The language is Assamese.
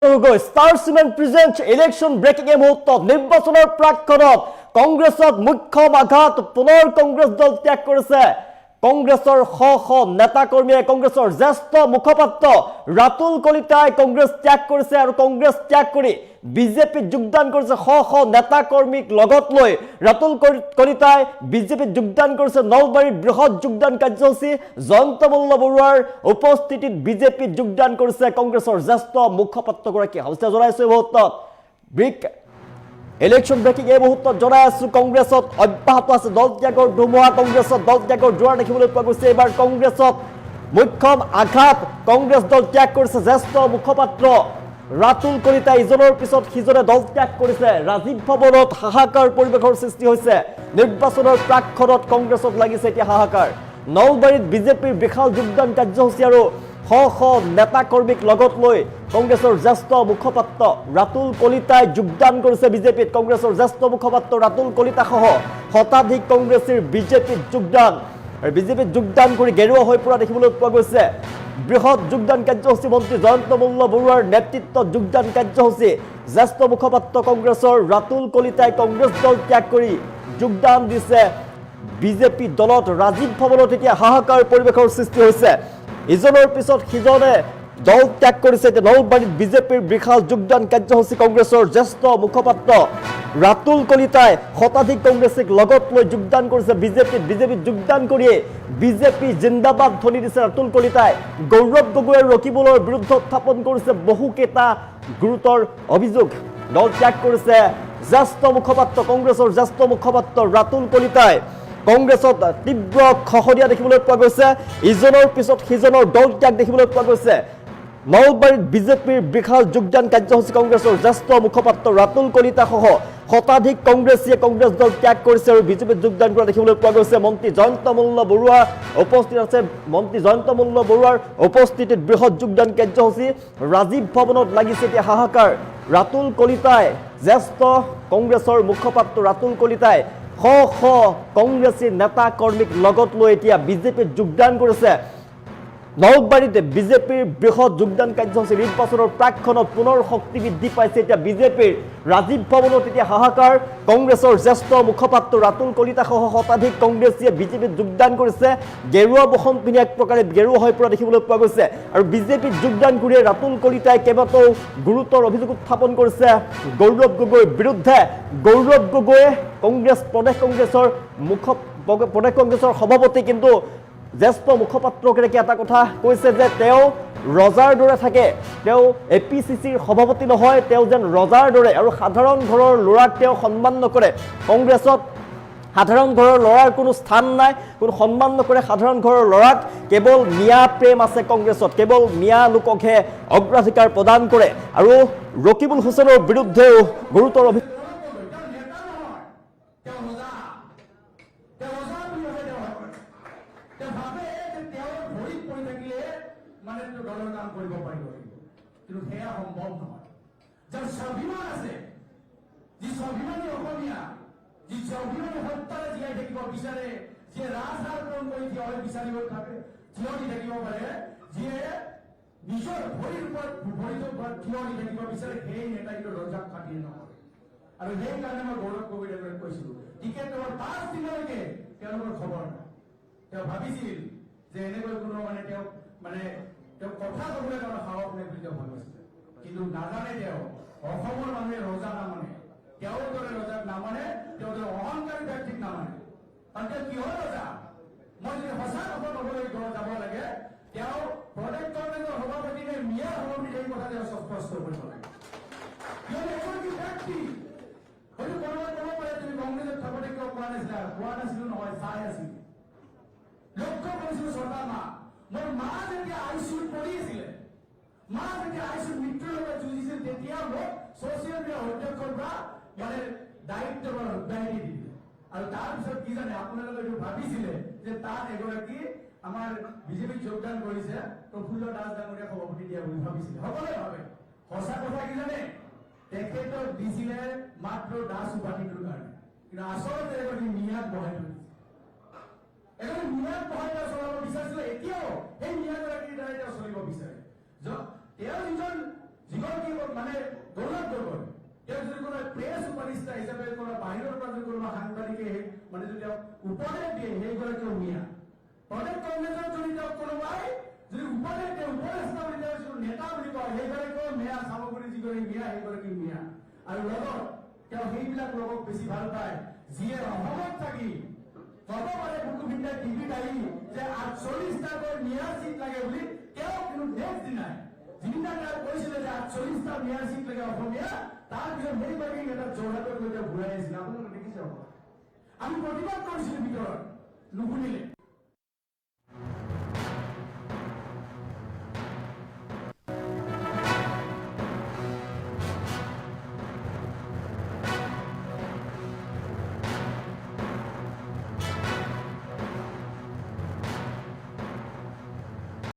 star cement present election breaking এই মুহূৰ্তত নিৰ্বাচনৰ প্ৰাকক্ষণত কংগ্ৰেছত মুখ্যম আঘাত পুনৰ কংগ্ৰেছ দল ত্যাগ কৰিছে কংগ্ৰেছৰ শ নেতা কৰ্মীয়ে কংগ্ৰেছৰ জ্যেষ্ঠ মুখপাত্ৰ ৰাতুল কলিতাই কংগ্ৰেছ ত্যাগ কৰিছে আৰু কংগ্ৰেছ ত্যাগ কৰি বিজেপিত যোগদান কৰিছে শ নেতা কৰ্মীক লগত লৈ ৰাতুল কলিতাই বিজেপিত যোগদান কৰিছে নলবাৰীৰ বৃহৎ যোগদান কাৰ্যসূচী জয়ন্ত মল্ল বৰুৱাৰ উপস্থিতিত বিজেপিত যোগদান কৰিছে কংগ্ৰেছৰ জ্যেষ্ঠ মুখপাত্ৰগৰাকী হাউচে জনাইছে মুহূৰ্তত ইলেকশ্যন ব্ৰেকিং এই মুহূৰ্তত জনাই আছো কংগ্ৰেছত অব্যাহত আছে দল ত্যাগৰ ধুমুহা কংগ্ৰেছত দল ত্যাগৰ জোৱাৰ দেখিবলৈ পোৱা গৈছে এইবাৰ কংগ্ৰেছত মুখ্যম আঘাত কংগ্ৰেছ দল ত্যাগ কৰিছে জ্যেষ্ঠ মুখপাত্ৰ ৰাতুল কলিতাই ইজনৰ পিছত সিজনে দল ত্যাগ কৰিছে ৰাজীৱ ভৱনত হাহাকাৰ পৰিৱেশৰ সৃষ্টি হৈছে নিৰ্বাচনৰ প্ৰাকক্ষণত কংগ্ৰেছত লাগিছে এতিয়া হাহাকাৰ নলবাৰীত বিজেপিৰ বিশাল যোগদান কাৰ্যসূচী আৰু শ নেতা কৰ্মীক লগত লৈ কংগ্ৰেছৰ জ্যেষ্ঠ মুখপাত্ৰ ৰাতুল কলিতাই যোগদান কৰিছে বিজেপিত কংগ্ৰেছৰ জ্যেষ্ঠ মুখপাত্ৰ ৰাতুল কলিতা সহ শতাধিক কংগ্ৰেছীৰ বিজেপিত যোগদান আৰু বিজেপিত যোগদান কৰি গেৰুৱা হৈ পৰা দেখিবলৈ পোৱা গৈছে বৃহৎ যোগদান কাৰ্যসূচী মন্ত্ৰী জয়ন্ত মল্ল বৰুৱাৰ নেতৃত্বত যোগদান কাৰ্যসূচী জ্যেষ্ঠ মুখপাত্ৰ কংগ্ৰেছৰ ৰাতুল কলিতাই কংগ্ৰেছ দল ত্যাগ কৰি যোগদান দিছে বিজেপি দলত ৰাজীৱ ভৱনত এতিয়া হাহাকাৰ পৰিৱেশৰ সৃষ্টি হৈছে ইজনৰ পিছত সিজনে দল ত্যাগ কৰিছে নলবাৰীত বিজেপিৰ বিশাল যোগদান কাৰ্যসূচী কংগ্ৰেছৰ জ্যেষ্ঠ মুখপাত্ৰ ৰাতুল কলিতাই শতাধিক কংগ্ৰেছীক লগত লৈ যোগদান কৰিছে বিজেপিত যোগদান কৰিয়ে বিজেপি জিন্দাবাদ ধ্বনি দিছে ৰাতুল কলিতাই গৌৰৱ গগৈৰ ৰকিবুলৰ বিৰুদ্ধে উত্থাপন কৰিছে বহুকেইটা গুৰুতৰ অভিযোগ দল ত্যাগ কৰিছে জ্যেষ্ঠ মুখপাত্ৰ কংগ্ৰেছৰ জ্যেষ্ঠ মুখপাত্ৰ ৰাতুল কলিতাই কংগ্ৰেছত তীব্ৰ খহনীয়া দেখিবলৈ পোৱা গৈছে ইজনৰ পিছত সিজনৰ দল ত্যাগ দেখিবলৈ পোৱা গৈছে নলবাৰীত বিজেপিৰ বিশাল যোগদান কাৰ্যসূচী কংগ্ৰেছৰ জ্যেষ্ঠ মুখপাত্ৰ ৰাতুল কলিতা সহ শতাধিক কংগ্ৰেছীয়ে কংগ্ৰেছ দল ত্যাগ কৰিছে আৰু বিজেপিত যোগদান কৰা দেখিবলৈ পোৱা গৈছে মন্ত্ৰী জয়ন্ত মল্ল বৰুৱা উপস্থিত আছে মন্ত্ৰী জয়ন্ত মল্ল বৰুৱাৰ উপস্থিতিত বৃহৎ যোগদান কাৰ্যসূচী ৰাজীৱ ভৱনত লাগিছে এতিয়া হাহাকাৰ ৰাতুল কলিতাই জ্যেষ্ঠ কংগ্ৰেছৰ মুখপাত্ৰ ৰাতুল কলিতাই শ কংগ্ৰেছী নেতা কৰ্মীক লগত লৈ এতিয়া বিজেপিত যোগদান কৰিছে নলবাৰীত বিজেপিৰ বৃহৎ যোগদান কাৰ্যসূচী নিৰ্বাচনৰ প্ৰাকক্ষণত পুনৰ শক্তি বৃদ্ধি পাইছে এতিয়া বিজেপিৰ ৰাজীৱ ভৱনত এতিয়া হাহাকাৰ কংগ্ৰেছৰ জ্যেষ্ঠ মুখপাত্ৰ ৰাতুল কলিতা সহ শতাধিক কংগ্ৰেছীয়ে বিজেপিত যোগদান কৰিছে গেৰুৱা বসন পিন্ধি এক প্ৰকাৰে গেৰুৱা হৈ পৰা দেখিবলৈ পোৱা গৈছে আৰু বিজেপিত যোগদান কৰি ৰাতুল কলিতাই কেইবাটাও গুৰুতৰ অভিযোগ উত্থাপন কৰিছে গৌৰৱ গগৈৰ বিৰুদ্ধে গৌৰৱ গগৈয়ে প্ৰদেশ কংগ্ৰেছৰ সভাপতি কিন্তু জ্যেষ্ঠ মুখপাত্ৰগৰাকী এটা কথা কৈছে যে তেওঁ ৰজাৰ দৰে থাকে তেওঁ এপিচিচিৰ সভাপতি নহয় তেওঁ যেন ৰজাৰ দৰে আৰু সাধাৰণ ঘৰৰ ল'ৰাক তেওঁ সন্মান নকৰে কংগ্ৰেছত সাধাৰণ ঘৰৰ ল'ৰাৰ কোনো স্থান নাই কোনো সন্মান নকৰে সাধাৰণ ঘৰৰ ল'ৰাক কেৱল মিয়া প্ৰেম আছে কংগ্ৰেছত কেৱল মিয়া লোককহে অগ্ৰাধিকাৰ প্ৰদান কৰে আৰু ৰকিবুল হুছেইনৰ বিৰুদ্ধেও গুৰুতৰ আৰু সেইকাৰণে মই গৌৰৱ গগৈক কৈছিলো টিকেট কেৱল 5 দিনলৈকে তেওঁলোকৰ খবৰ নাই তেওঁ ভাবিছিল যে এনেকৈ কোনো তেওঁ কথা ক'বলৈ কাৰণে সাহস নাই বুলি তেওঁ ভাবিছিল কিন্তু নাজানে তেওঁ অসমৰ মানুহে ৰজা নামানে তেওঁৰ দৰে ৰজাক নামানে তেওঁ দৰে অহংকাৰী ব্যক্তিক নামানে কাৰণ তেওঁ কিহৰ ৰজা মই যদি সঁচা কথা ক'বলৈ যাব লাগে তেওঁ প্ৰদেশ কংগ্ৰেছৰ সভাপতিৰে মিয়া সভাপতি এই কথা তেওঁ স্পষ্ট কৰিব লাগে কিয়নো এগৰাকী ব্যক্তি হয়তো কোনোবাই ক'ব পাৰে তুমি কংগ্ৰেছৰ থাকোঁতে কিয় কোৱা নাছিলো নহয় চাই আছিলো লক্ষ্য কৰিছিলো চৰকাৰ মোৰ মা যেতিয়া আইচিউত পৰি আছিলে মা যেতিয়া আইচিউত মৃত্যুৰ লগত যুঁজিছিল তেতিয়া মোক ছ'চিয়েল মিডিয়াৰ অধ্যক্ষৰ পৰা দায়িত্ব অব্যাহতি দিলে আৰু তাৰপিছত কি জানে আপোনালোকে এইটো ভাবিছিলে যে তাত এগৰাকী আমাৰ বিজেপিত যোগদান কৰিছে প্ৰফুল্ল দাস ডাঙৰীয়া সভাপতি দিয়া বুলি ভাবিছিলে সকলোৱে ভাবে সঁচা কথা কি জানে তেখেতক দিছিলে মাত্ৰ দাস উপাধিটোৰ কাৰণে কিন্তু আচলতে এগৰাকী মিয়াক বহাই থৈ এগৰাকী মিয়াক বহাই তেওঁ চলাব বিচাৰিছিলে এতিয়াও সেই মিয়াগৰাকীৰ দ্বাৰাই তেওঁ চলিব বিচাৰে তেওঁ যিজন যিখন কি মানে দৌলত গগৈ তেওঁ যদি কোনো প্ৰেছ উপদেষ্টা হিচাপে কোনো বাহিৰৰ পৰা যদি কোনোবা সাংবাদিকে মানে যদি তেওঁক উপদেশ দিয়ে সেইগৰাকীও মিয়া প্ৰদেশ কংগ্ৰেছৰ যদি তেওঁক কোনোবাই যদি উপদেশ দিয়ে উপদেষ্টা বুলি তেওঁ যিটো নেতা বুলি কয় সেইগৰাকীও মেয়া চামগুৰি যিগৰাকী মিয়া সেইগৰাকী মিয়া আৰু লগত তেওঁ সেইবিলাক লোকক বেছি ভাল পায় যিয়ে অসমত থাকি গতবাৰে মুকুবিন্দাই টিভিত আহি যে 48টাকৈ মেয়াৰ চিট লাগে বুলি তেওঁ কোনো নেক্সট দিনাই যিদিনা তেওঁ কৈছিলে যে 48টা মেয়াৰ চিট লাগে অসমীয়া তাৰপিছত সেইগৰাকীক এটা যোৰহাটত গৈ তেওঁ ঘূৰাই আহিছিলে আপোনালোকে দেখিছে আমি প্ৰতিবাদ কৰিছিলো ভিতৰত নুশুনিলে